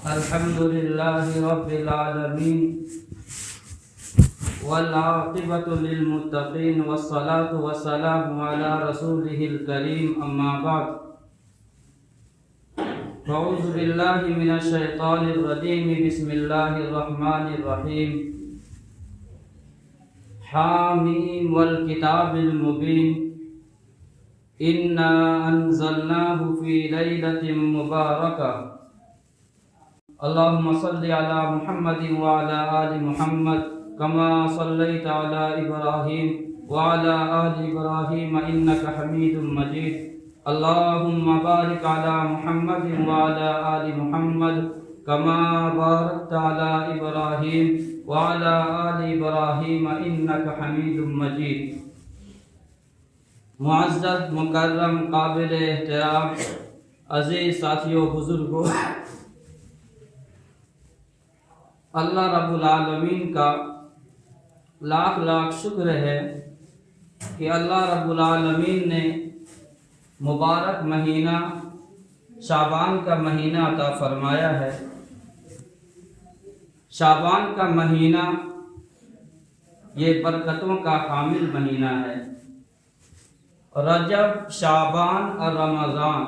الحمد لله رب العالمين والعاقبة للمتقين والصلاة والسلام على رسوله الكريم أما بعد أعوذ بالله من الشيطان الرجيم بسم الله الرحمن الرحيم حاميم والكتاب المبين إنا أنزلناه في ليلة مباركة اللهم صل على محمد وعلى آل محمد كما صليت على إبراهيم وعلى آل إبراهيم إنك حميد مجيد اللهم بارك على محمد وعلى آل محمد كما باركت على إبراهيم وعلى آل إبراهيم إنك حميد مجيد. معزز مکرم قابل احترام عزیز ساتھیوں بزرگوں، اللہ رب العالمین کا لاکھ لاکھ شکر ہے کہ اللہ رب العالمین نے مبارک مہینہ شعبان کا مہینہ عطا فرمایا ہے. شعبان کا مہینہ یہ برکتوں کا حامل مہینہ ہے. رجب، شعبان اور رمضان،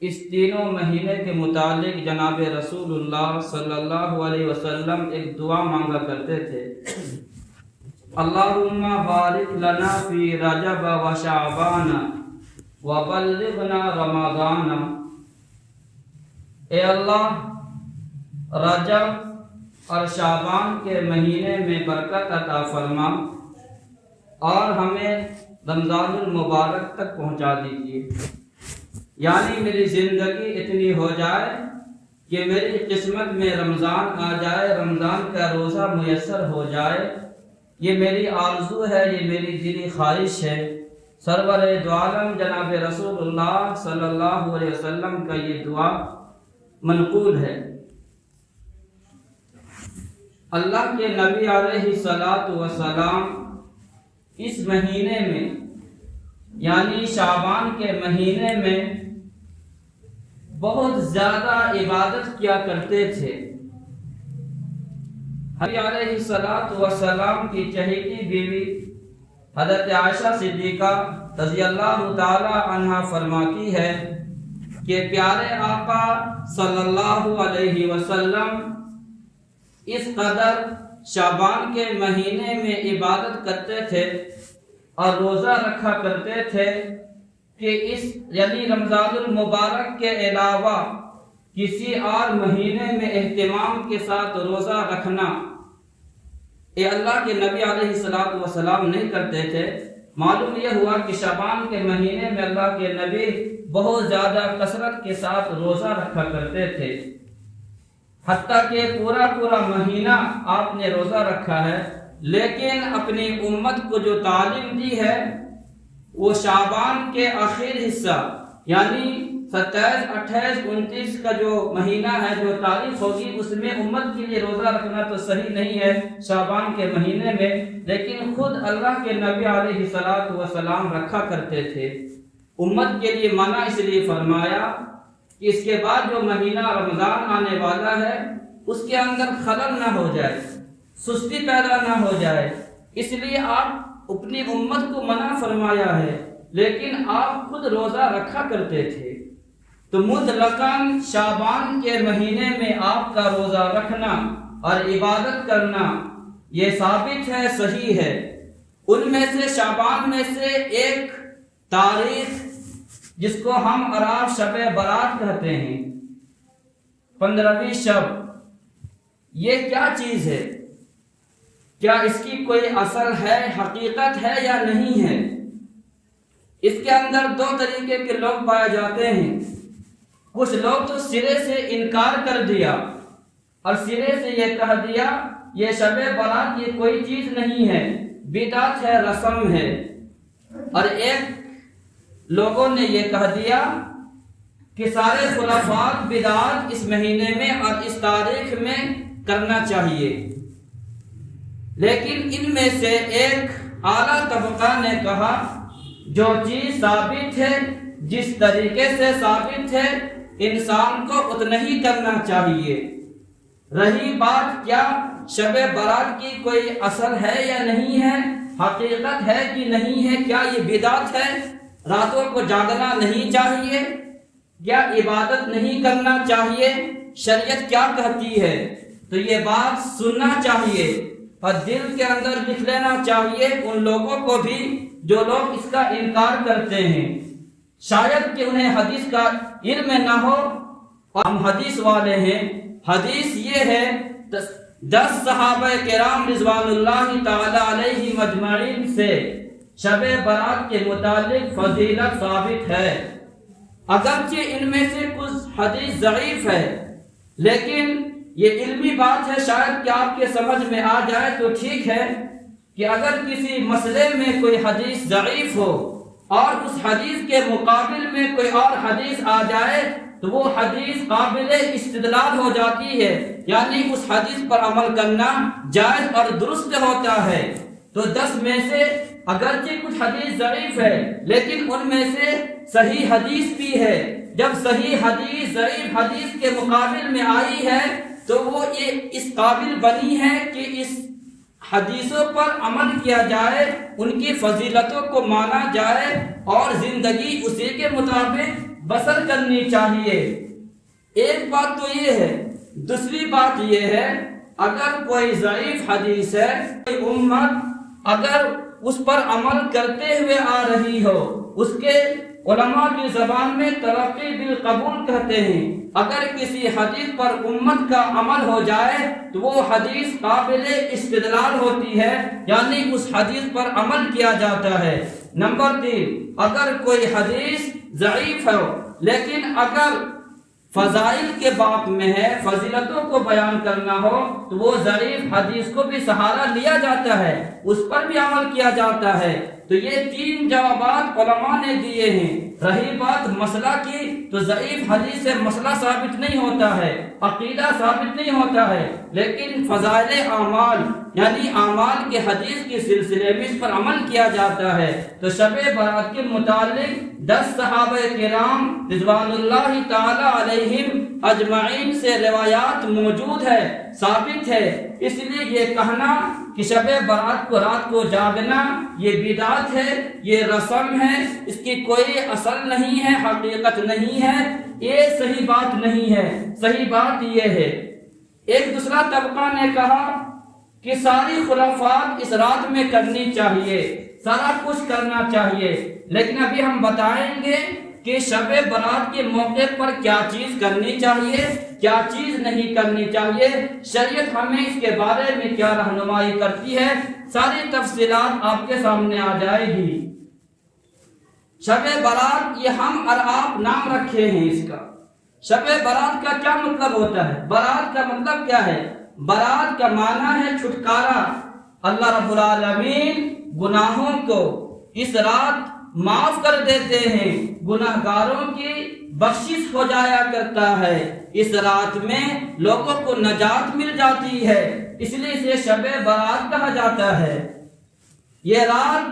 اس تینوں مہینے کے متعلق جناب رسول اللہ صلی اللہ علیہ وسلم ایک دعا مانگا کرتے تھے. اللہم بارک لنا فی رجب و شعبان وبلغنا رمضان. اے اللہ، رجب اور شعبان کے مہینے میں برکت عطا فرما اور ہمیں رمضان المبارک تک پہنچا دیجیے. یعنی میری زندگی اتنی ہو جائے کہ میری قسمت میں رمضان آ جائے، رمضان کا روزہ میسر ہو جائے. یہ میری آرزو ہے، یہ میری دلی خواہش ہے. سرور دو عالم جناب رسول اللہ صلی اللہ علیہ وسلم کا یہ دعا منقول ہے. اللہ کے نبی علیہ الصلاۃ والسلام اس مہینے میں یعنی شعبان کے مہینے میں بہت زیادہ عبادت کیا کرتے تھے. نبی علیہ الصلاۃ والسلام کی چہیتی بیوی حضرت عائشہ صدیقہ رضی اللہ تعالی عنہا فرماتی ہے کہ پیارے آقا صلی اللہ علیہ وسلم اس قدر شعبان کے مہینے میں عبادت کرتے تھے اور روزہ رکھا کرتے تھے کہ اس یعنی رمضان المبارک کے علاوہ کسی اور مہینے میں اہتمام کے ساتھ روزہ رکھنا یہ اللہ کے نبی علیہ الصلوۃ والسلام نہیں کرتے تھے. معلوم یہ ہوا کہ شعبان کے مہینے میں اللہ کے نبی بہت زیادہ کثرت کے ساتھ روزہ رکھا کرتے تھے. حتیٰ کہ پورا مہینہ آپ نے روزہ رکھا ہے، لیکن اپنی امت کو جو تعلیم دی ہے وہ شعبان کے آخر حصہ یعنی 27، 28، 29 کا جو مہینہ ہے، جو تاریخ ہوگی، اس میں امت کے لیے روزہ رکھنا تو صحیح نہیں ہے شعبان کے مہینے میں. لیکن خود اللہ کے نبی علیہ الصلوۃ والسلام رکھا کرتے تھے. امت کے لیے منع اس لیے فرمایا کہ اس کے بعد جو مہینہ رمضان آنے والا ہے اس کے اندر خلل نہ ہو جائے، سستی پیدا نہ ہو جائے. اس لیے آپ اپنی امت کو منع فرمایا ہے، لیکن آپ خود روزہ رکھا کرتے تھے. تو مطلقاً شعبان کے مہینے میں آپ کا روزہ رکھنا اور عبادت کرنا یہ ثابت ہے، صحیح ہے. ان میں سے شعبان میں سے ایک تاریخ جس کو ہم عرب شب برات کہتے ہیں، 15ویں شب، یہ کیا چیز ہے؟ کیا اس کی کوئی اصل ہے، حقیقت ہے یا نہیں ہے؟ اس کے اندر دو طریقے کے لوگ پائے جاتے ہیں. کچھ لوگ تو سرے سے انکار کر دیا اور سرے سے یہ کہہ دیا یہ شب برات یہ کوئی چیز نہیں ہے، بدعت ہے، رسم ہے. اور ایک لوگوں نے یہ کہہ دیا کہ سارے خرافات بدعات اس مہینے میں اور اس تاریخ میں کرنا چاہیے. لیکن ان میں سے ایک اعلیٰ طبقہ نے کہا جو چیز ثابت ہے، جس طریقے سے ثابت ہے انسان کو اتنا ہی کرنا چاہیے۔ رہی بات کیا شب برات کی کوئی اصل ہے یا نہیں ہے، حقیقت ہے کہ نہیں ہے، کیا یہ بدعت ہے، راتوں کو جاگنا نہیں چاہیے، کیا عبادت نہیں کرنا چاہیے، شریعت کیا کہتی ہے، تو یہ بات سننا چاہیے اور دل کے اندر لکھ لینا چاہیے ان لوگوں کو بھی جو لوگ اس کا انکار کرتے ہیں۔ شاید کہ انہیں حدیث کا علم نہ ہو، اور ہم حدیث والے ہیں۔ حدیث یہ ہے 10 صحابہ کرام رضوان اللہ تعالی علیہ مجمعین سے شب برات کے متعلق فضیلت ثابت ہے۔ اگرچہ ان میں سے کچھ حدیث ضعیف ہے، لیکن یہ علمی بات ہے، شاید کہ آپ کے سمجھ میں آ جائے تو ٹھیک ہے کہ اگر کسی مسئلے میں کوئی حدیث ضعیف ہو اور اس حدیث کے مقابل میں کوئی اور حدیث آ جائے تو وہ حدیث قابل استدلال ہو جاتی ہے، یعنی اس حدیث پر عمل کرنا جائز اور درست ہوتا ہے۔ تو 10 میں سے اگرچہ کچھ حدیث ضعیف ہے، لیکن ان میں سے صحیح حدیث بھی ہے۔ جب صحیح حدیث ضعیف حدیث کے مقابل میں آئی ہے تو وہ یہ اس قابل بنی ہے کہ اس حدیثوں پر عمل کیا جائے، ان کی فضیلتوں کو مانا جائے اور زندگی اسی کے مطابق بسر کرنی چاہیے۔ ایک بات تو یہ ہے۔ دوسری بات یہ ہے، اگر کوئی ضعیف حدیث ہے، کوئی امت اگر اس پر عمل کرتے ہوئے آ رہی ہو، اس کے علماء کی زبان میں تلقی بالقبول کہتے ہیں، اگر کسی حدیث پر امت کا عمل ہو جائے تو وہ حدیث قابل استدلال ہوتی ہے، یعنی اس حدیث پر عمل کیا جاتا ہے۔ نمبر 3، اگر کوئی حدیث ضعیف ہو لیکن اگر فضائل کے باب میں ہے، فضیلتوں کو بیان کرنا ہو، تو وہ ضعیف حدیث کو بھی سہارا لیا جاتا ہے، اس پر بھی عمل کیا جاتا ہے۔ تو یہ 3 جوابات علماء نے دیے ہیں۔ رہی بات مسئلہ کی، تو ضعیف حدیث سے مسئلہ ثابت نہیں ہوتا ہے، عقیدہ ثابت نہیں ہوتا ہے، لیکن فضائل اعمال یعنی اعمال کے حدیث کے سلسلے میں اس پر عمل کیا جاتا ہے۔ تو شب برات کے متعلق 10 صحابہ کرام رضوان اللہ تعالی علیہم اجمعین سے روایات موجود ہے، ثابت ہے۔ اس لیے یہ کہنا کہ شب برات کو رات کو جاگنا یہ بدعت ہے، یہ رسم ہے، اس کی کوئی اصل نہیں ہے، حقیقت نہیں ہے، یہ صحیح بات نہیں ہے۔ صحیح بات یہ ہے، ایک دوسرا طبقہ نے کہا کہ ساری خرافات اس رات میں کرنی چاہیے، سارا کچھ کرنا چاہیے، لیکن ابھی ہم بتائیں گے کہ شب برات کے موقع پر کیا چیز کرنی چاہیے، کیا چیز نہیں کرنی چاہیے، شریعت ہمیں اس کے بارے میں کیا رہنمائی کرتی ہے، ساری تفصیلات آپ کے سامنے آ جائے گی۔ شب برات یہ ہم اور آپ نام رکھے ہیں اس کا۔ شب برات کا کیا مطلب ہوتا ہے؟ برات کا مطلب کیا ہے؟ برات کا معنی ہے چھٹکارا۔ اللہ رب العالمین گناہوں کو اس رات معاف کر دیتے ہیں، گناہگاروں کی بخشش ہو جایا کرتا ہے، اس رات میں لوگوں کو نجات مل جاتی ہے، اس لیے اسے شب برات کہا جاتا ہے۔ یہ رات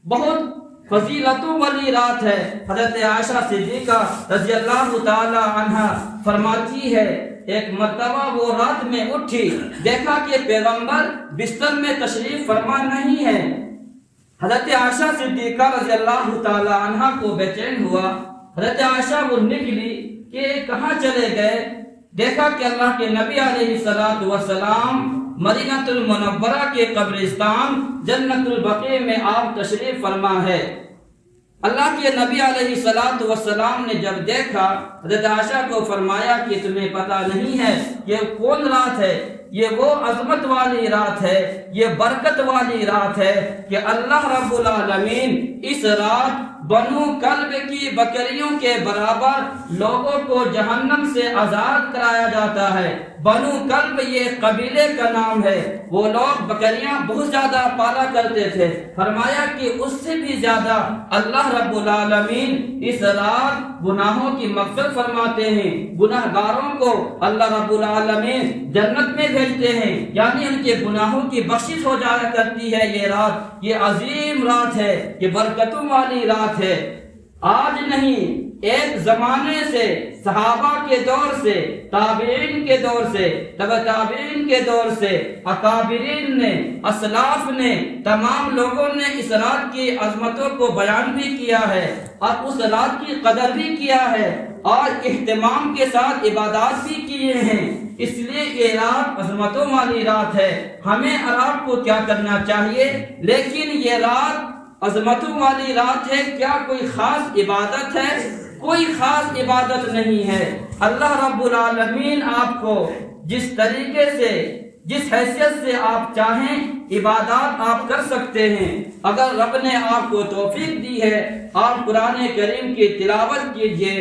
بہت فضیلتوں والی رات ہے۔ حضرت عائشہ صدیقہ رضی اللہ تعالی عنہا فرماتی ہے، ایک مرتبہ وہ رات میں اٹھی، دیکھا کہ پیغمبر بستر میں تشریف فرما نہیں ہے۔ حضرت عائشہ صدیقہ رضی اللہ تعالی عنہا کو بے چین ہوا۔ حضرت عائشہ وہ نکلی کہ کہاں چلے گئے، دیکھا کہ اللہ کے نبی علیہ السلام مدینہ المنورہ کے قبرستان جنت البقیع میں آپ تشریف فرما ہے۔ اللہ کے نبی علیہ السلام نے جب دیکھا، حضرت عائشہ کو فرمایا کہ تمہیں پتہ نہیں ہے یہ کون رات ہے؟ یہ وہ عظمت والی رات ہے، یہ برکت والی رات ہے کہ اللہ رب العالمین اس رات بنو کلب کی بکریوں کے برابر لوگوں کو جہنم سے آزاد کرایا جاتا ہے۔ بنو کلب یہ قبیلے کا نام ہے، وہ لوگ بکریاں بہت زیادہ پالا کرتے تھے۔ فرمایا کہ اس سے بھی زیادہ اللہ رب العالمین اس رات گناہوں کی مغفرت فرماتے ہیں، گناہگاروں کو اللہ رب العالمین جنت میں بھیجتے ہیں، یعنی ان کے گناہوں کی بخشش ہو جایا کرتی ہے۔ یہ رات یہ عظیم رات ہے، یہ برکتوں والی رات ہے۔ آج نہیں، ایک زمانے سے صحابہ کے دور سے، تابعین کے دور سے، تبع تابعین کے دور سے، اکابرین نے، اسلاف نے، تمام لوگوں نے اس رات کی عظمتوں کو بیان بھی کیا ہے اور اس رات کی قدر بھی کیا ہے اور اہتمام کے ساتھ عبادات بھی کیے ہیں۔ اس لیے یہ رات عظمتوں والی رات ہے۔ ہمیں اور آپ کو کیا کرنا چاہیے؟ لیکن یہ رات عظمتوں والی رات ہے، کیا کوئی خاص عبادت ہے؟ کوئی خاص عبادت نہیں ہے۔ اللہ رب العالمین آپ کو جس طریقے سے، جس حیثیت سے آپ چاہیں عبادات آپ کر سکتے ہیں۔ اگر رب نے آپ کو توفیق دی ہے، آپ قرآن کریم کی تلاوت کیجئے۔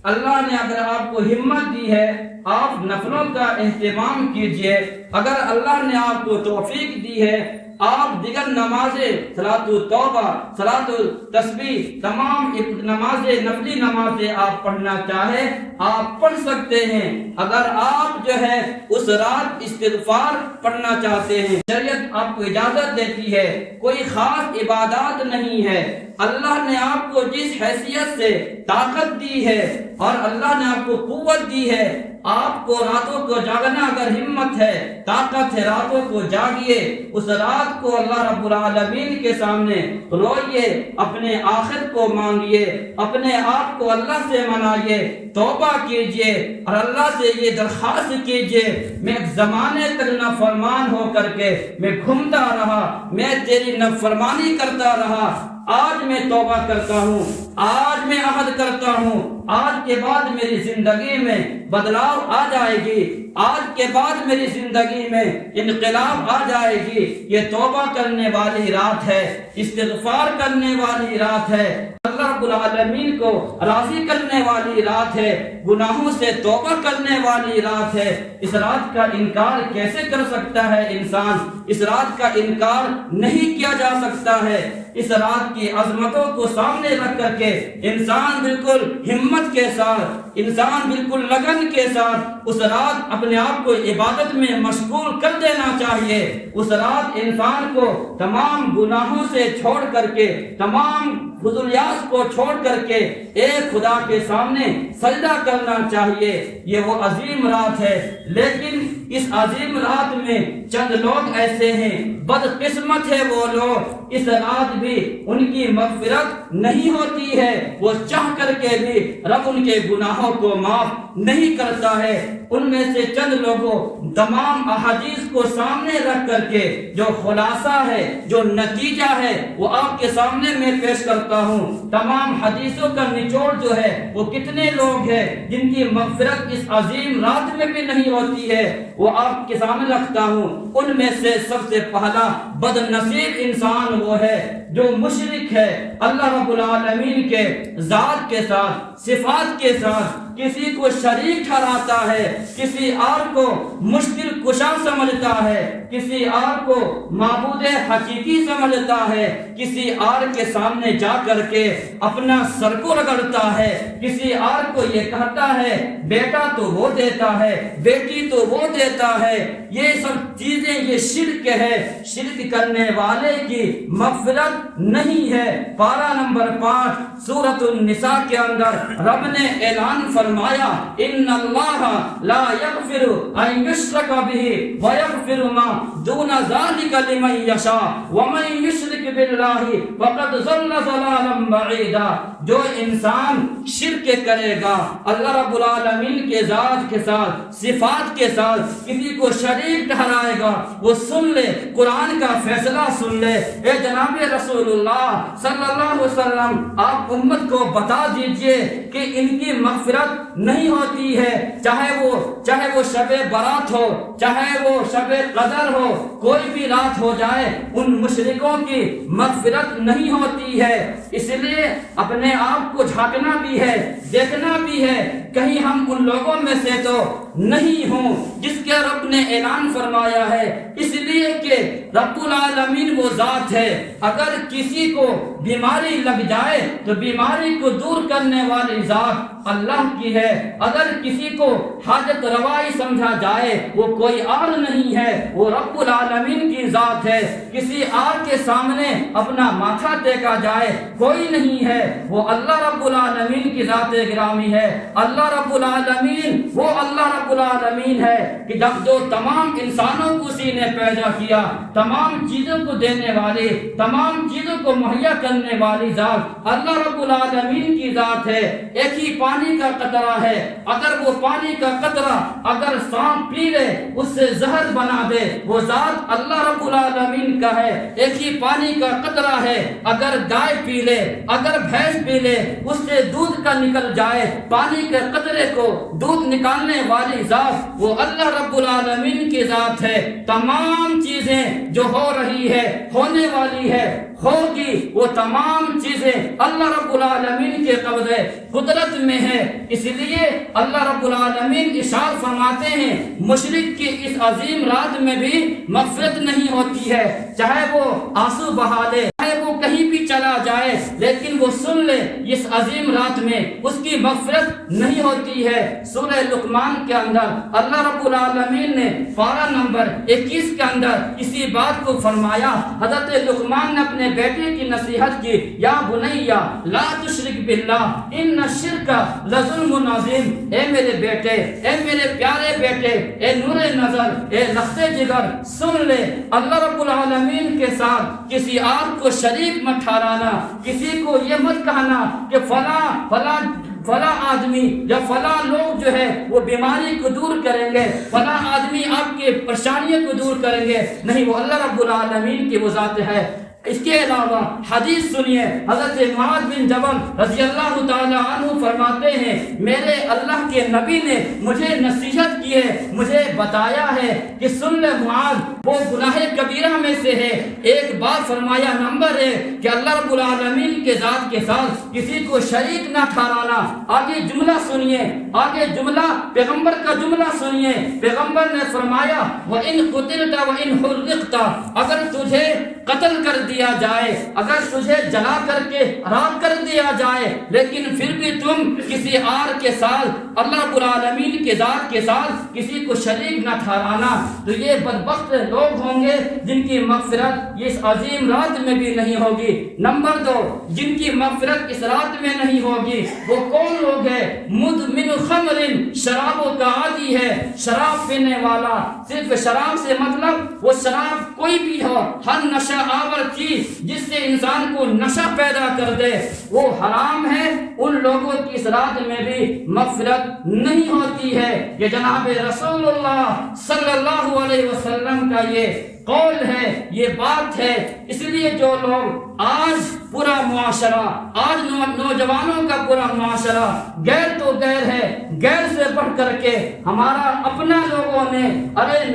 اللہ نے اگر آپ کو ہمت دی ہے، آپ نفلوں کا اہتمام کیجئے۔ اگر اللہ نے آپ کو توفیق دی ہے، آپ دیگر نمازیں، صلاۃ التوبہ، صلاۃ التسبیح، تمام نمازیں، نفلی نمازیں آپ پڑھنا چاہیں آپ پڑھ سکتے ہیں۔ اگر آپ جو ہے اس رات استغفار پڑھنا چاہتے ہیں، شریعت آپ کو اجازت دیتی ہے۔ کوئی خاص عبادات نہیں ہے۔ اللہ نے آپ کو جس حیثیت سے طاقت دی ہے اور اللہ نے آپ کو قوت دی ہے، آپ کو راتوں کو جاگنا اگر ہمت ہے، طاقت ہے، راتوں کو جاگیے۔ اس رات کو اللہ رب العالمین کے سامنے روئیے، اپنے آخرت کو مانگیے، اپنے آپ کو اللہ سے منائیے، توبہ کیجئے اور اللہ سے یہ درخواست کیجئے، میں ایک زمانے تک نافرمان ہو کر کے میں گھومتا رہا، میں تیری نافرمانی کرتا رہا، آج میں توبہ کرتا ہوں، آج میں عہد کرتا ہوں، آج کے بعد میری زندگی میں بدلاؤ آ جائے گی، آج کے بعد میری زندگی میں انقلاب آ جائے گی۔ یہ توبہ کرنے والی رات ہے، استغفار کرنے والی رات ہے، اللہ رب العالمین کو راضی کرنے والی رات ہے، گناہوں سے توبہ کرنے والی رات ہے۔ اس رات کا انکار کیسے کر سکتا ہے انسان؟ اس رات کا انکار نہیں کیا جا سکتا ہے۔ اس رات کی عظمتوں کو سامنے رکھ کر کے انسان بالکل ہمت کے ساتھ، انسان بالکل لگن کے ساتھ اس رات اپنے آپ کو عبادت میں مشغول کر دینا چاہیے۔ اس رات انسان کو تمام گناہوں سے چھوڑ کر کے، تمام فضولیات کو چھوڑ کر کے ایک خدا کے سامنے سجدہ کرنا چاہیے۔ یہ وہ عظیم رات ہے، لیکن اس عظیم رات میں چند لوگ ایسے ہیں، بدقسمت ہے وہ لوگ، اس رات بھی ان کی مغفرت نہیں ہوتی ہے، وہ چاہ کر کے بھی رب ان کے گناہوں کو معاف نہیں کرتا ہے۔ ان میں سے چند لوگوں تمام احادیث کو سامنے رکھ کر کے جو خلاصہ ہے، جو نتیجہ ہے، وہ آپ کے سامنے میں پیش کرتا ہوں۔ تمام حدیثوں کا نچوڑ جو ہے وہ کتنے لوگ ہیں جن کی مغفرت اس عظیم رات میں بھی نہیں ہوتی ہے، وہ آپ کے سامنے رکھتا ہوں۔ ان میں سے سب سے پہلا بد نصیب انسان وہ ہے جو مشرک ہے، اللہ رب العالمین کے ذات کے ساتھ، صفات کے ساتھ کسی کو شریک ٹھہراتا ہے، کسی اور کو مشکل کشا سمجھتا ہے، کسی اور کو معبود حقیقی سمجھتا ہے، کسی اور کے سامنے جا کر کے اپنا سر کو رگڑتا ہے، کسی اور کو یہ کہتا ہے بیٹا تو وہ دیتا ہے، بیٹی تو وہ دیتا ہے۔ یہ سب چیزیں یہ شرک ہے۔ شرک کرنے والے کی مغفرت نہیں ہے۔ پارہ نمبر 5 سورۃ النساء کے اندر رب نے اعلان فرمایا، ان اللہ لا یغفر ان یشرک بہ ویغفر ما دون ذلک لمن یشاء ومن یشرک باللہ فقد ضل ضلالا بعیدا۔ جو انسان شرک کرے گا، اللہ رب العالمین کے ذات کے ساتھ، صفات کے ساتھ کسی کو شریک ٹھہرائے گا، وہ سن لے، قرآن کا فیصلہ سن لے۔ اے جناب رسول اللہ صلی اللہ علیہ وسلم، آپ امت کو بتا دیجئے کہ ان کی مغفرت نہیں ہوتی ہے، چاہے وہ شب برات ہو، چاہے وہ شب قدر ہو، کوئی بھی رات ہو جائے، ان مشرکوں کی مغفرت نہیں ہوتی ہے۔ اس لیے اپنے آپ کو جھانکنا بھی ہے، دیکھنا بھی ہے، کہیں ہم ان لوگوں میں سے تو نہیں ہوں، جس کے رب نے اعلان فرمایا ہے، اس لیے کہ رب العالمین وہ ذات ہے اگر کسی کو بیماری لگ جائے تو بیماری کو دور کرنے والی ذات اللہ کی ہے، اگر کسی کو حاجت روائی سمجھا جائے وہ کوئی اور نہیں ہے، وہ رب العالمین کی ذات ہے، کسی اور کے سامنے اپنا ماتھا ٹیکا جائے کوئی نہیں ہے، وہ اللہ رب العالمین کی ذات گرامی ہے۔ اللہ رب العالمین وہ اللہ رب العالمین ہے کہ جب جو تمام انسانوں کو اسی نے پیدا کیا، تمام چیزوں کو دینے والی، تمام چیزوں کو مہیا کرنے والی ذات اللہ رب العالمین کی ذات ہے۔ ایک ہی پانی کا قطرہ ہے، اگر وہ پانی کا قطرہ اگر سانپ پی لے اس سے زہر بنا دے، وہ ذات اللہ رب العالمین کا ہے۔ ایک ہی پانی کا قطرہ ہے، اگر گائے پی لے، اگر بھینس پی لے، اس سے دودھ کا نکل جائے، پانی کے قطرے کو دودھ نکالنے والی ذات وہ اللہ رب العالمین کی ذات ہے۔ تمام چیزیں جو ہو رہی ہے، ہونے والی ہے، ہوگی، وہ تمام چیزیں اللہ رب العالمین کے قبضے قدرت میں ہے۔ اس لیے اللہ رب العالمین ارشاد فرماتے ہیں مشرک کی اس عظیم رات میں بھی مغفرت نہیں ہوتی ہے، چاہے وہ آنسو بہا لے، چاہے وہ کہیں بھی چلا جائے، لیکن وہ سن لے اس عظیم رات میں اس کی مغفرت نہیں ہوتی ہے۔ سورہ لقمان کے اندر اللہ رب العالمین نے پارہ نمبر 21 کے اندر اسی بات کو فرمایا۔ حضرت لقمان نے اپنے بیٹے کی نصیحت کی، یا بنیا لا تشرک باللہ ان الشرک لظلم عظیم، اے میرے بیٹے، اے میرے پیارے بیٹے، اے نور نظر، اے لخت جگر، سن لے اللہ رب العالمین کے ساتھ کسی اور کو شریک مت ٹھہرانا، کسی کو یہ مت کہنا کہ فلاں آدمی یا فلاں لوگ جو ہے وہ بیماری کو دور کریں گے، فلاں آدمی آپ کے پریشانیوں کو دور کریں گے، نہیں، وہ اللہ رب العالمین کی وہ ذات ہے۔ اس کے علاوہ حدیث سنیے، حضرت معاذ بن جبل رضی اللہ تعالی عنہ فرماتے ہیں میرے اللہ کے نبی نے مجھے نصیحت کی ہے، مجھے بتایا ہے کہ سن لے معاذ، وہ گناہ کبیرہ میں سے ہے۔ ایک بات فرمایا، نمبر ایک کہ اللہ رب العالمین کے ذات کے ساتھ کسی کو شریک نہ ٹھہرانا۔ آگے جملہ سنیے، آگے جملہ پیغمبر کا جملہ سنیے، پیغمبر نے فرمایا وَإِن قُتِلْتَ وَإِنْ حُرِّقْتَ، اگر تجھے قتل کر دیا جائے، اگر تجھے جلا کر کے راکھ کر دیا جائے، لیکن پھر بھی تم کسی اور کے ساتھ اللہ رب العالمین کے ذات کے ساتھ کسی کو شریک نہ ٹھہرانا، تو یہ بدبخت لوگ ہوں گے جن کی مغفرت اس عظیم رات میں بھی نہیں ہوگی۔ نمبر دو، جن کی مغفرت اس رات میں نہیں ہوگی وہ کون لوگ ہیں؟ مدمن خمر، شرابوں کا عادی ہے، شراب پینے والا۔ صرف شراب سے مطلب وہ شراب کوئی بھی ہو، ہر نشہ آور چیز جس سے انسان کو نشہ پیدا کر دے وہ حرام ہے، ان لوگوں کی اس رات میں بھی مغفرت نہیں ہوتی ہے۔ یہ جناب رسول اللہ صلی اللہ علیہ وسلم کا یہ قول ہے، یہ بات ہے۔ اس لیے جو لوگ آج پورا معاشرہ، آج نوجوانوں کا پورا معاشرہ غیر تو غیر ہے، غیر سے بڑھ کر کے ہمارا اپنا لوگوں نے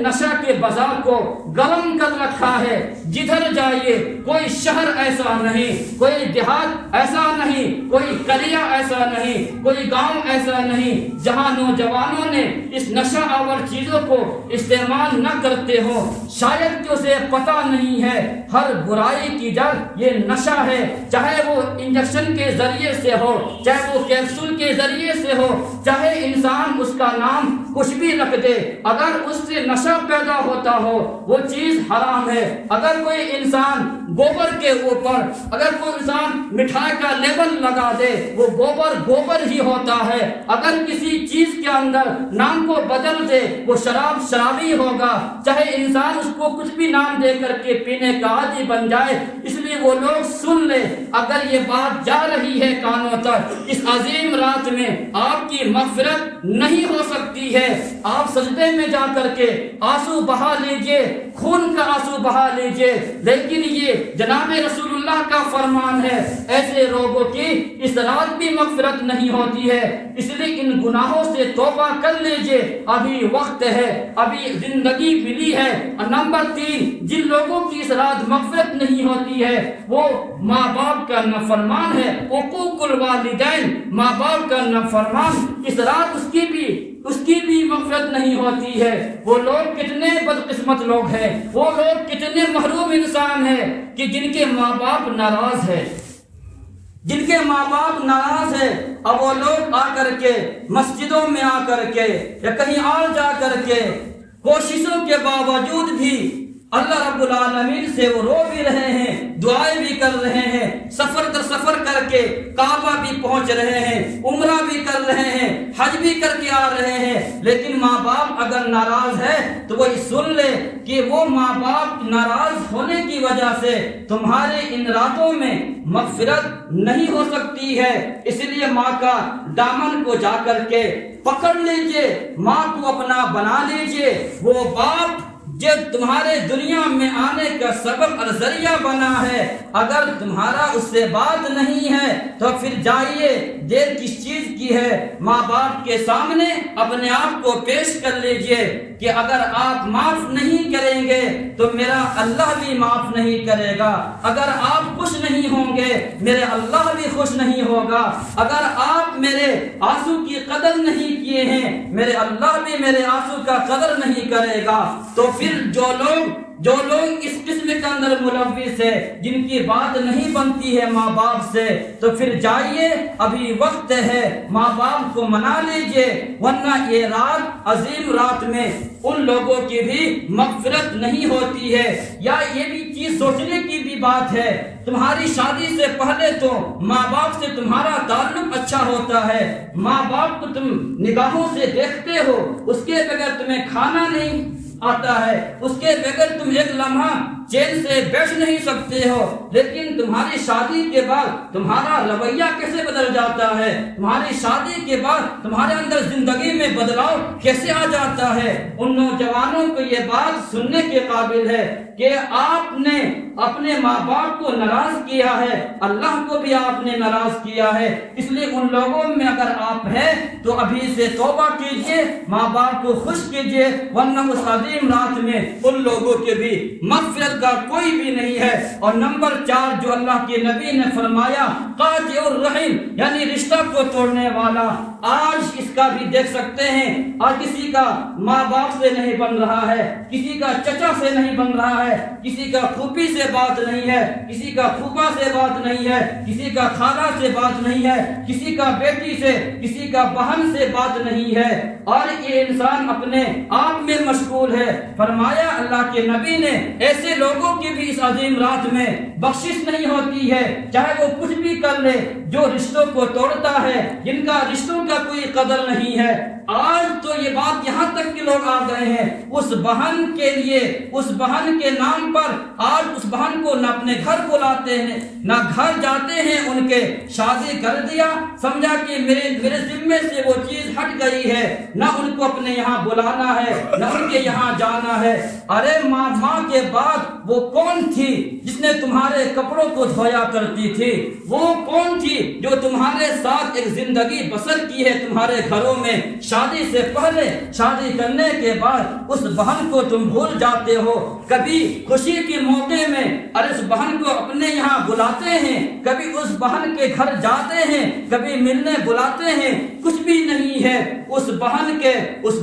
نشہ کے بازار کو گرم کر رکھا ہے۔ جدھر جائیے کوئی شہر ایسا نہیں، کوئی دیہات ایسا نہیں، کوئی قریہ ایسا نہیں، کوئی گاؤں ایسا نہیں جہاں نوجوانوں نے اس نشہ آور چیزوں کو استعمال نہ کرتے ہو۔ شاید کہ اسے پتہ نہیں ہے ہر برائی کی جڑ یہ نشہ ہے، چاہے وہ انجیکشن کے ذریعے سے ہو، چاہے وہ کیپسول کے ذریعے سے ہو، چاہے انسان اس کا نام کچھ بھی رکھ دے، اگر اس سے نشہ پیدا ہوتا ہو وہ چیز حرام ہے۔ اگر کوئی انسان گوبر کے اوپر، اگر کوئی انسان مٹھائی کا لیبل لگا دے وہ گوبر ہی ہوتا ہے۔ اگر کسی چیز کے اندر نام کو بدل دے وہ شرابی ہوگا، چاہے انسان اس کو کچھ بھی نام دے کر کے پینے کا عادی بن جائے۔ اس لیے وہ لوگ سن لے، اگر یہ بات جا رہی ہے کانوں تک، اس عظیم رات میں آپ کی مغفرت نہیں ہو سکتی ہے۔ آپ سجدے میں جا کر کے آنسو بہا لیجئے، خون کا آنسو بہا لیجئے، لیکن یہ جناب رسول اللہ کا فرمان ہے ایسے لوگوں کی اس رات بھی مغفرت نہیں ہوتی ہے۔ اس لیے ان گناہوں سے توبہ کر لیجئے، ابھی وقت ہے، ابھی زندگی ملی ہے۔ اور نمبر 3، جن لوگوں کی اس رات مغفرت نہیں ہوتی ہے وہ ماں باپ کا نافرمان ہے، حقوق الوالدین، ماں باپ کا نافرمان، اس رات اس کی بھی اس کی بھی مغفرت نہیں ہوتی ہے۔ وہ لوگ کتنے بدقسمت لوگ ہیں، وہ لوگ کتنے محروم انسان ہیں کہ جن کے ماں باپ ناراض ہیں، جن کے ماں باپ ناراض ہیں، اب وہ لوگ آ کر کے مسجدوں میں آ کر کے یا کہیں اور جا کر کے کوششوں کے باوجود بھی اللہ رب العالمین سے وہ رو بھی رہے ہیں، دعائیں بھی کر رہے ہیں، سفر در سفر کر کے کعبہ بھی پہنچ رہے ہیں، عمرہ بھی کر رہے ہیں، حج بھی کر کے آ رہے ہیں، لیکن ماں باپ اگر ناراض ہے تو وہ سن لے کہ وہ ماں باپ ناراض ہونے کی وجہ سے تمہارے ان راتوں میں مغفرت نہیں ہو سکتی ہے۔ اس لیے ماں کا دامن کو جا کر کے پکڑ لیجئے، ماں کو اپنا بنا لیجئے۔ وہ باپ جو تمہارے دنیا میں آنے کا سبب اور ذریعہ بنا ہے، اگر تمہارا اس سے بات نہیں ہے تو پھر جائیے، دیر کس چیز کی ہے؟ ماں باپ کے سامنے اپنے آپ کو پیش کر لیجئے کہ اگر آپ معاف نہیں کریں گے تو میرا اللہ بھی معاف نہیں کرے گا، اگر آپ خوش نہیں ہوں گے میرے اللہ بھی خوش نہیں ہوگا، اگر آپ میرے آنسو کی قدر نہیں کیے ہیں میرے اللہ بھی میرے آنسو کا قدر نہیں کرے گا۔ تو پھر جو لوگ اس قسم کے اندر ملوث ہے، جن کی بات نہیں بنتی ہے ماں باپ سے، تو پھر جائیے، ابھی وقت ہے، ماں باپ کو منا لیجئے، ورنہ یہ رات عظیم رات میں ان لوگوں کی بھی مغفرت نہیں ہوتی ہے۔ یا یہ بھی چیز سوچنے کی بھی بات ہے، تمہاری شادی سے پہلے تو ماں باپ سے تمہارا تعلق اچھا ہوتا ہے، ماں باپ کو تم نگاہوں سے دیکھتے ہو، اس کے بغیر تمہیں کھانا نہیں آتا ہے، اس کے بغیر تم ایک لمحہ چین سے بیٹھ نہیں سکتے ہو، لیکن تمہاری شادی کے بعد تمہارا رویہ کیسے بدل جاتا ہے، تمہاری شادی کے بعد تمہارے اندر زندگی میں بدلاؤ کیسے آ جاتا ہے۔ ان نوجوانوں کو یہ بات سننے کے قابل ہے کہ آپ نے اپنے ماں باپ کو ناراض کیا ہے، اللہ کو بھی آپ نے ناراض کیا ہے، اس لیے ان لوگوں میں اگر آپ ہیں تو ابھی سے توبہ کیجئے، ماں باپ کو خوش کیجئے، ورنہ اس عظیم رات میں ان لوگوں کے بھی مغفرت کا کوئی بھی نہیں ہے۔ اور نمبر 4 جو اللہ کے نبی نے فرمایا، قاطع الرحم، یعنی رشتہ کو توڑنے والا۔ آج اس کا بھی دیکھ سکتے ہیں، آج کسی کا ماں باپ سے نہیں بن رہا ہے، کسی کا چچا سے نہیں بن رہا ہے، کسی کا پھوپھی سے بات نہیں ہے، کسی کا پھوپھا سے بات نہیں ہے، کسی کا خالہ سے بات نہیں ہے، کسی کا بیٹی سے، کسی کا بہن سے بات نہیں ہے، اور یہ انسان اپنے آپ میں مشغول ہے۔ فرمایا اللہ کے نبی نے ایسے لوگوں کی بھی اس عظیم رات میں بخشش نہیں ہوتی ہے، چاہے وہ کچھ بھی کر لے، جو رشتوں کو توڑتا ہے، جن کا رشتوں کا کوئی قدر نہیں ہے۔ آج تو یہ بات یہاں تک کہ لوگ آ گئے ہیں، اس بہن کے لیے، اس بہن کے نام پر آج اس بہن کو نہ اپنے گھر بلاتے ہیں، نہ گھر جاتے ہیں ان کے، شادی کر دیا، سمجھا کہ میرے ذمے سے وہ چیز ہٹ گئی ہے، نہ ان کو اپنے یہاں بلانا ہے، نہ ان کے یہاں جانا ہے۔ ارے ماں کے بعد وہ کون تھی جس نے تمہارے کپڑوں کو دھویا کرتی تھی؟ وہ کون تھی جو تمہارے ساتھ ایک زندگی بسر کی ہے تمہارے گھروں میں؟ شادی سے پہلے، شادی کرنے کے بعد اس بہن کو تم بھول جاتے ہو۔ کبھی خوشی کے موقع میں اس بہن کو اپنے یہاں بلاتے ہیں، کبھی اس بہن کے گھر جاتے ہیں، کبھی ملنے بلاتے ہیں، کچھ بھی نہیں ہے۔ اس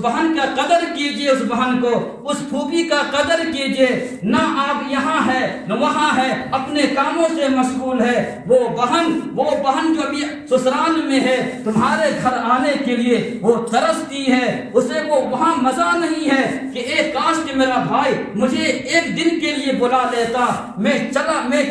بہن کا قدر کیجئے، اس بہن کو، اس پھوپھی کا قدر کیجئے۔ نہ آپ یہاں ہے نہ وہاں ہے، اپنے کاموں سے مشغول ہے۔ وہ بہن جو ابھی سسرال میں ہے، تمہارے گھر آنے کے لیے وہ ترستی ہے، اسے وہ وہاں مزہ نہیں ہے کہ ایک کاش کہ میرا بھائی مجھے ایک دن کے لیے بلا لیتا، میں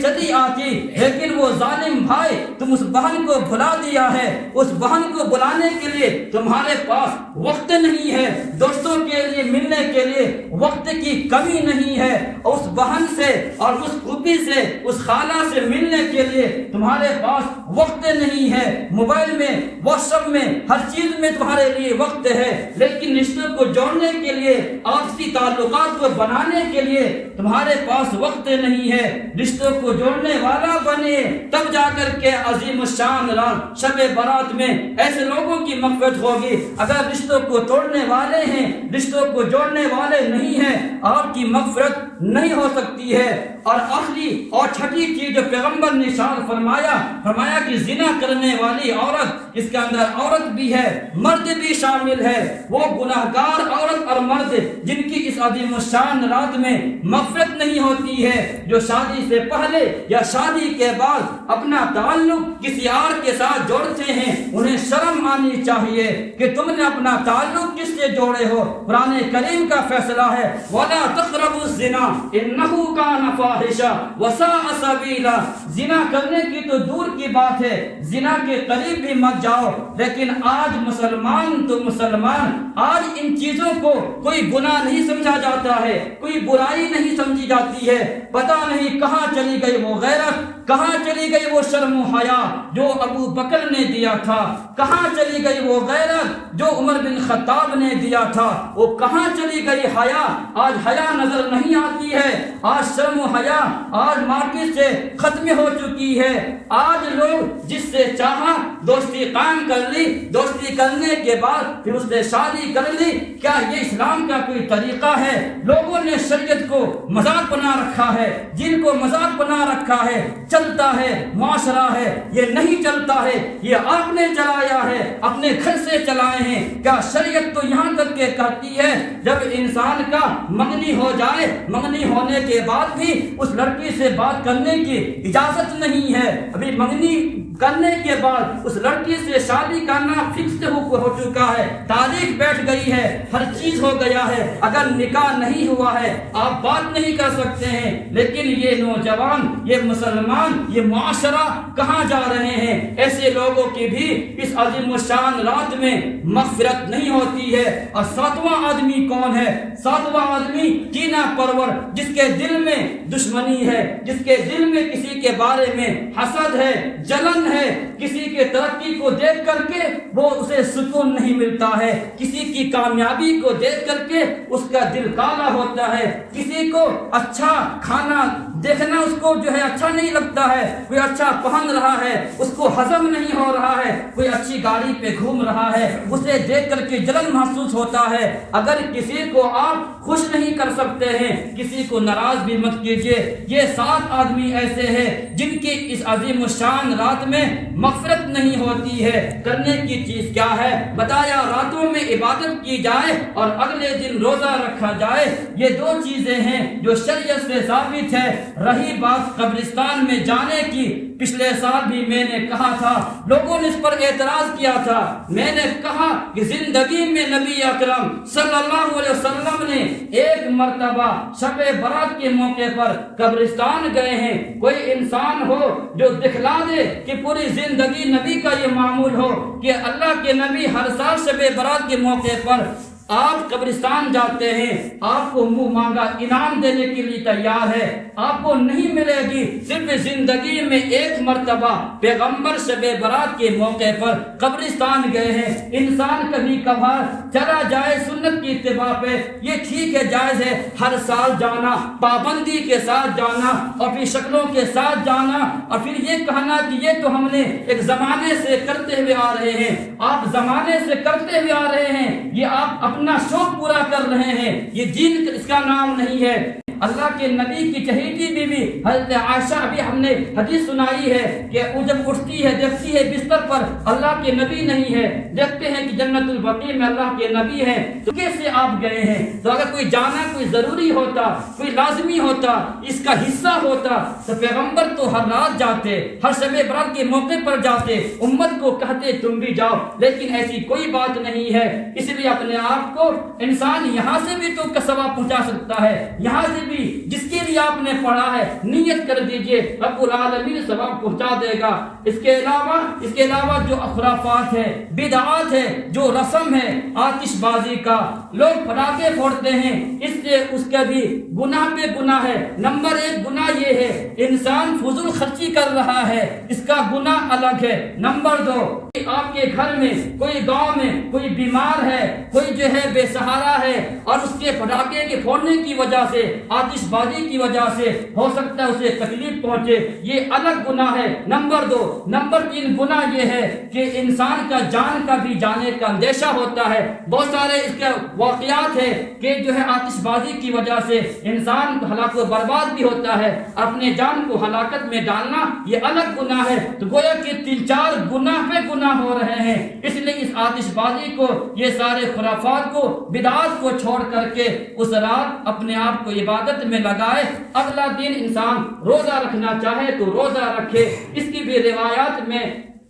چلی آتی، لیکن وہ ظالم بھائی تم اس بہن کو بھلا دیا ہے۔ اس بہن کو بلانے کے لیے تمہارے پاس وقت نہیں ہے، دوستوں کے لیے ملنے کے لیے وقت کی کمی نہیں ہے، اس بہن سے اور اس پھوپھی سے، اس خالہ سے ملنے کے لیے تمہارے پاس وقت نہیں ہے۔ موبائل میں، واٹس ایپ میں، ہر چیز میں تمہارے لیے وقت ہے، لیکن رشتوں کو جوڑنے کے لیے، آپسی تعلقات کو بنانے کے لیے تمہارے پاس وقت نہیں ہے۔ رشتوں کو جوڑنے والا بنے، تب جا کر کے عظیم الشان رات شب برات میں ایسے لوگوں کی مغفرت ہوگی۔ اگر رشتوں کو توڑنے والے ہیں، رشتوں کو جوڑنے جوڑنے والے نہیں ہیں آپ کی مغفرت نہیں ہو سکتی ہے۔ اور آخری اور چھٹی چیز جو پیغمبر نے ارشاد فرمایا کہ زنا کرنے والی عورت، اس کے اندر عورت بھی ہے مرد بھی شامل ہے، وہ گناہگار عورت اور مرد جن کی اس عظیم الشان رات میں مغفرت نہیں ہوتی ہے، جو شادی سے پہلے یا شادی کے بعد اپنا تعلق کسی اور کے ساتھ جوڑتے ہیں، انہیں شرم آنی چاہیے کہ تم نے اپنا تعلق کس سے جوڑے ہو۔ قرآن کریم کا فیصلہ ہے وَلَا تَقْرَبُوا الزِّنَا إِنَّهُ كَانَ فَاحِشًا وَسَاءَ سَبِيلًا، زنا کرنے کی تو دور کی بات ہے، زنا کے قریب بھی مت جاؤ۔ لیکن آج مسلمان آج ان چیزوں کو کوئی گناہ نہیں سمجھا جاتا ہے، کوئی برائی نہیں سمجھی جاتی ہے۔ پتہ نہیں کہاں چلی گئی وہ غیرت، کہاں چلی گئی وہ شرم و حیا جو ابو بکر نے دیا تھا، کہاں چلی گئی وہ غیرت جو عمر بن خطاب نے دیا تھا، وہ کہاں چلی گئی حیا؟ آج حیا نظر نہیں آتی ہے، آج شرم و حیا آج مارکیٹ سے ختم ہو چکی ہے۔ آج لوگ جس سے چاہا دوستی قائم کر لی، دوستی کرنے کے بعد پھر اس سے شادی کر لی۔ کیا یہ اسلام کا کوئی طریقہ ہے؟ لوگوں نے شریعت کو مذاق بنا رکھا ہے، جن کو مذاق بنا رکھا ہے، چلتا ہے معاشرہ ہے، یہ نہیں چلتا ہے، یہ آپ نے چلایا ہے، اپنے گھر سے چلائے ہیں۔ کیا شریعت تو یہاں تک کہ کہتی ہے جب انسان کا منگنی ہو جائے، منگنی ہونے کے بعد بھی اس لڑکی سے بات کرنے کی اجازت نہیں ہے، ابھی منگنی کرنے کے بعد اس لڑکی سے شادی کرنا فکس ہو چکا ہے، تاریخ بیٹھ گئی ہے، ہر چیز ہو گیا ہے، اگر نکاح نہیں ہوا ہے آپ بات نہیں کر سکتے ہیں۔ لیکن یہ نوجوان، یہ مسلمان، یہ معاشرہ کہاں جا رہے ہیں؟ ایسے لوگوں کی بھی اس عظیم الشان رات میں مغفرت نہیں ہوتی ہے۔ اور ساتواں آدمی کون ہے؟ ساتواں آدمی کینہ پرور، جس کے دل میں دشمنی ہے، جس کے دل میں کسی کے بارے میں حسد ہے، جلن ہے، کسی کے ترقی کو دیکھ کر کے وہ اسے سکون نہیں ملتا ہے، کسی کی کامیابی کو دیکھ کر کے اس کا دل کالا ہوتا ہے، کسی کو اچھا کھانا دیکھنا اس کو جو ہے اچھا نہیں لگتا ہے، کوئی اچھا پہن رہا ہے اس کو ہضم نہیں ہو رہا ہے، کوئی اچھی گاڑی پہ گھوم رہا ہے اسے دیکھ کر کے جلن محسوس ہوتا ہے۔ اگر کسی کو آپ خوش نہیں کر سکتے ہیں کسی کو ناراض بھی مت کیجیے۔ یہ 7 آدمی ایسے ہیں جن کی اس عظیم الشان رات میں مغفرت نہیں ہوتی ہے۔ کرنے کی چیز کیا ہے؟ بتایا راتوں میں عبادت کی جائے اور اگلے دن روزہ رکھا جائے، یہ 2 چیزیں ہیں جو شریعت سے ثابت ہے۔ رہی بات قبرستان میں جانے کی، پچھلے سال بھی میں نے کہا تھا، لوگوں نے اس پر اعتراض کیا تھا، میں نے کہا کہ زندگی میں نبی اکرم صلی اللہ علیہ وسلم نے ایک مرتبہ شب برات کے موقع پر قبرستان گئے ہیں۔ کوئی انسان ہو جو دکھلا دے کہ پوری زندگی نبی کا یہ معمول ہو کہ اللہ کے نبی ہر سال شب برات کے موقع پر آپ قبرستان جاتے ہیں، آپ کو منہ مانگا انعام دینے کے لیے تیار ہے، آپ کو نہیں ملے گی۔ صرف زندگی میں ایک مرتبہ پیغمبر شب برات کے موقع پر قبرستان گئے ہیں۔ انسان کبھی کبھار چلا جائے سنت کی اتباع پہ، یہ ٹھیک ہے، جائز ہے، ہر سال جانا، پابندی کے ساتھ جانا اور پھر شکلوں کے ساتھ جانا اور پھر یہ کہنا کہ یہ تو ہم نے ایک زمانے سے کرتے ہوئے آ رہے ہیں۔ آپ زمانے سے کرتے ہوئے آ رہے ہیں، یہ آپ اپنا شوق پورا کر رہے ہیں، یہ دین اس کا نام نہیں ہے۔ اللہ کے نبی کی چہیتی بیوی حضرت عائشہ، ابھی ہم نے حدیث سنائی ہے کہ وہ جب اٹھتی ہے دیکھتی ہے بستر پر اللہ کے نبی نہیں ہے، دیکھتے ہیں کہ جنت البقیع میں اللہ کے نبی ہیں، تو کیسے آپ گئے ہیں؟ تو اگر کوئی جانا کوئی ضروری ہوتا، کوئی لازمی ہوتا، اس کا حصہ ہوتا تو پیغمبر تو ہر رات جاتے، ہر شب برات کے موقع پر جاتے، امت کو کہتے تم بھی جاؤ، لیکن ایسی کوئی بات نہیں ہے۔ اس لیے اپنے آپ کو انسان یہاں سے بھی تو ثواب پہنچا سکتا ہے، یہاں سے بھی جس کے لیے آپ نے پڑھا ہے نیت کر دیجئے، رب العالمین ثواب پہنچا دے گا۔ اس کے علاوہ جو خرافات ہے، بدعات ہے، جو رسم ہے آتش بازی کا، لوگ پٹاخے پھوڑتے ہیں، اس سے اس کا بھی گناہ پہ گناہ ہے۔ نمبر 1 گناہ یہ ہے انسان فضول خرچی کر رہا ہے، اس کا گناہ الگ ہے۔ نمبر 2 آپ کے گھر میں، کوئی گاؤں میں کوئی بیمار ہے، کوئی جو ہے بے سہارا ہے، اور اس کے پٹاخے کے پھوڑنے کی وجہ سے، آتش بازی کی وجہ سے ہو سکتا ہے اسے تکلیف پہنچے، یہ الگ گناہ ہے۔ نمبر 2، نمبر 3 گناہ یہ ہے کہ انسان کا جان کا بھی جانے کا اندیشہ ہوتا ہے۔ بہت سارے اس کے واقعات ہیں کہ جو ہے آتش بازی کی وجہ سے انسان ہلاک و برباد بھی ہوتا ہے۔ اپنے جان کو ہلاکت میں ڈالنا یہ الگ گناہ ہے۔ تو گویا کہ 3-4 گناہ پہ گناہ ہو رہے ہیں۔ اس لیے اس آتش بازی کو، یہ سارے خرافات کو، بدعات کو چھوڑ کر کے اس رات اپنے آپ کو عبادت میں لگائے۔ اگلا دن انسان روزہ رکھنا چاہے تو روزہ رکھے۔ اس کی بھی روایات میں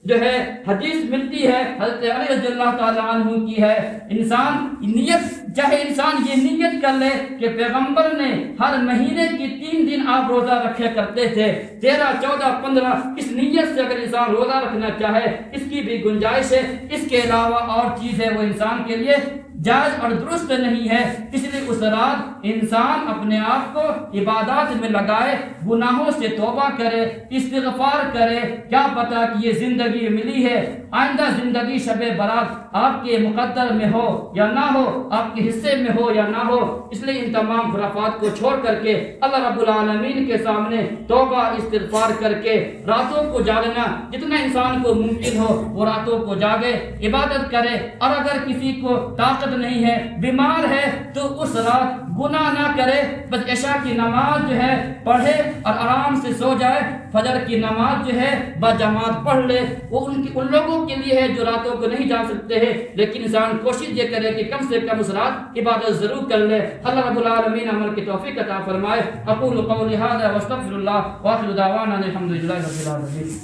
جو ہے حدیث ملتی ہے، حضرت علی رضی اللہ تعالیٰ عنہ کی ہے، انسان نیت، چاہے انسان یہ نیت کر لے کہ پیغمبر نے ہر مہینے کی 3 دن آپ روزہ رکھے کرتے تھے، 13، 14، 15، اس نیت سے اگر انسان روزہ رکھنا چاہے اس کی بھی گنجائش ہے۔ اس کے علاوہ اور چیز ہے وہ انسان کے لیے جائز اور درست نہیں ہے۔ اس لیے اس رات انسان اپنے آپ کو عبادات میں لگائے، گناہوں سے توبہ کرے، استغفار کرے۔ کیا پتا کہ یہ زندگی ملی ہے، آئندہ زندگی شب برات آپ کے مقدر میں ہو یا نہ ہو، آپ کے حصے میں ہو یا نہ ہو۔ اس لیے ان تمام خرافات کو چھوڑ کر کے اللہ رب العالمین کے سامنے توبہ استغفار کر کے راتوں کو جاگنا، جتنا انسان کو ممکن ہو وہ راتوں کو جاگے، عبادت کرے۔ اور اگر کسی کو طاقت نہیں ہے، بیمار ہے، تو اس رات گناہ نہ کرے، بس عشاء کی نماز جو ہے پڑھے اور آرام سے سو جائے، فجر کی نماز جو ہے بجماعت پڑھ لے۔ وہ ان لوگوں کے لیے ہے جو راتوں کو نہیں جا سکتے ہیں، لیکن انسان کوشش یہ کرے کہ کم سے کم اس رات عبادت ضرور کر لے۔ اللہ رب العالمین عمل کی توفیق عطا فرمائے۔ اقول قولی ھذا واستغفر اللہ، وآخر دعوانا الحمد للہ رب العالمین۔